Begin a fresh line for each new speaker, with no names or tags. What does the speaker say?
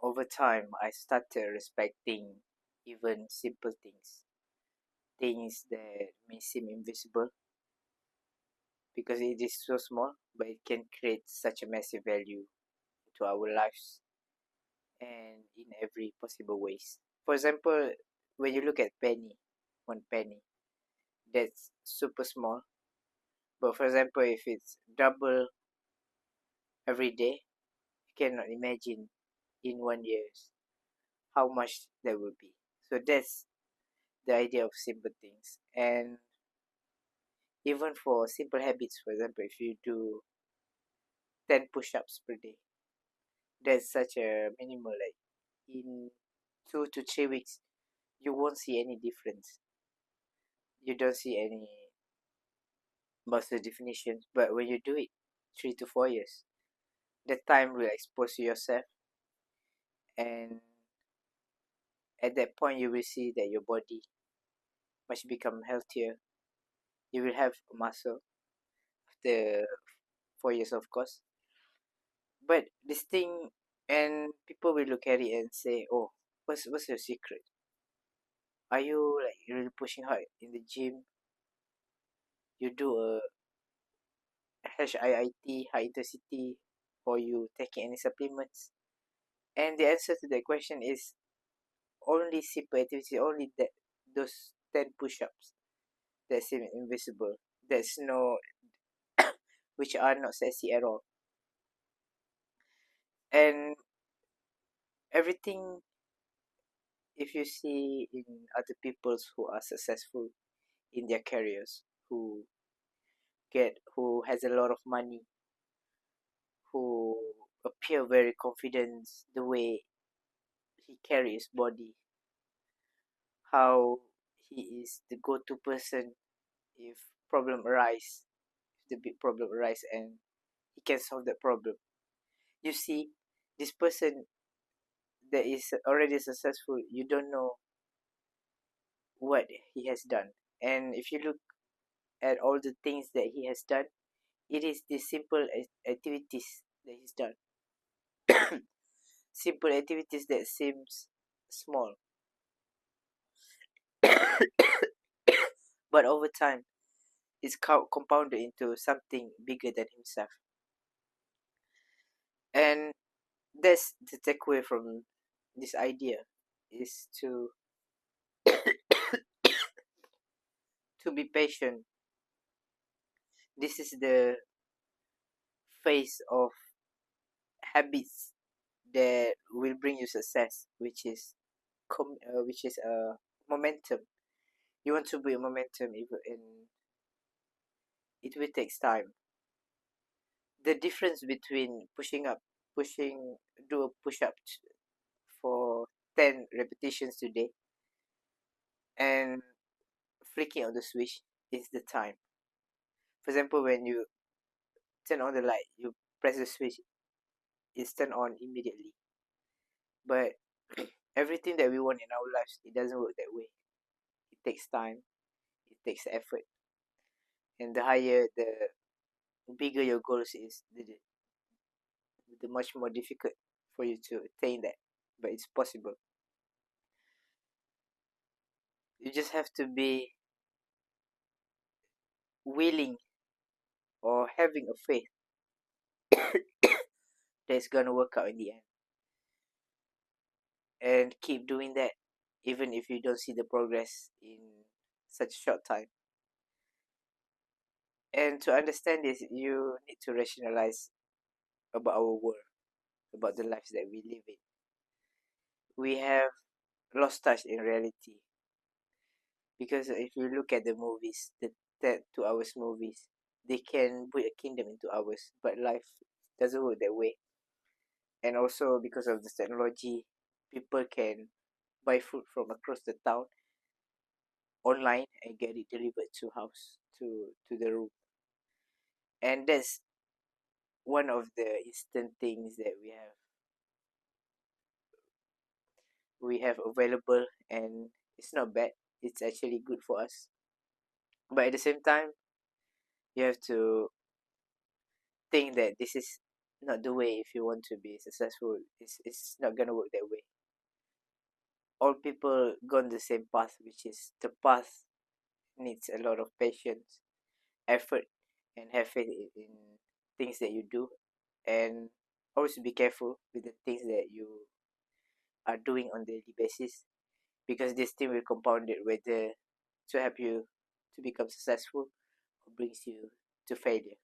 over time, I started respecting even simple things that may seem invisible because it is so small, but it can create such a massive value to our lives and in every possible ways. For example, when you look at one penny, that's super small. But for example, if it's double every day, you cannot imagine in 1 year how much that will be. So that's the idea of simple things. And even for simple habits, for example, if you do 10 push-ups per day, that's such a minimal, like in 2 to 3 weeks, you won't see any difference. You don't see any muscle definition. But when you do it 3 to 4 years, the time will expose to yourself, and at that point, you will see that your body must become healthier. You will have muscle after 4 years, of course. But this thing, and people will look at it and say, "Oh, what's your secret? Are you like really pushing hard in the gym? You do a HIIT, high intensity, or you taking any supplements?" And the answer to that question is only simple activity, only that those 10 push-ups that seem invisible. There's no which are not sexy at all. And everything, if you see in other peoples who are successful in their careers, who has a lot of money, who appear very confident, the way he carries his body, how he is the go-to person if problem arise, if the big problem arise, and he can solve that problem. You see, this person that is already successful, you don't know what he has done. And if you look at all the things that he has done, it is the simple activities that he's done. Simple activities that seems small, but over time it's compounded into something bigger than himself. And that's the takeaway from this idea, is to be patient. This is the phase of habits that will bring you success, which is a momentum. You want to build momentum, even in it will take time. The difference between pushing do a push up for 10 repetitions today and flicking on the switch is the time. For example, when you turn on the light, you press the switch, it's turned on immediately. But everything that we want in our lives, it doesn't work that way. It takes time, it takes effort, and the bigger your goals is, the much more difficult for you to attain that. But it's possible. You just have to be willing or having a faith that it's gonna work out in the end, and keep doing that even if you don't see the progress in such a short time. And to understand this, you need to rationalize about our world, about the lives that we live in. We have lost touch in reality because if you look at the movies, the 2 hours movies, they can put a kingdom into ours, but life doesn't work that way. And also because of this technology, people can buy food from across the town online and get it delivered to house, to the room. And that's one of the instant things that we have available, and it's not bad. It's actually good for us. But at the same time, you have to think that this is not the way if you want to be successful. It's not gonna work that way. All people gone the same path, which is the path needs a lot of patience, effort, and have faith in things that you do, and always be careful with the things that you are doing on daily basis, because this thing will compound it, whether to help you to become successful or brings you to failure.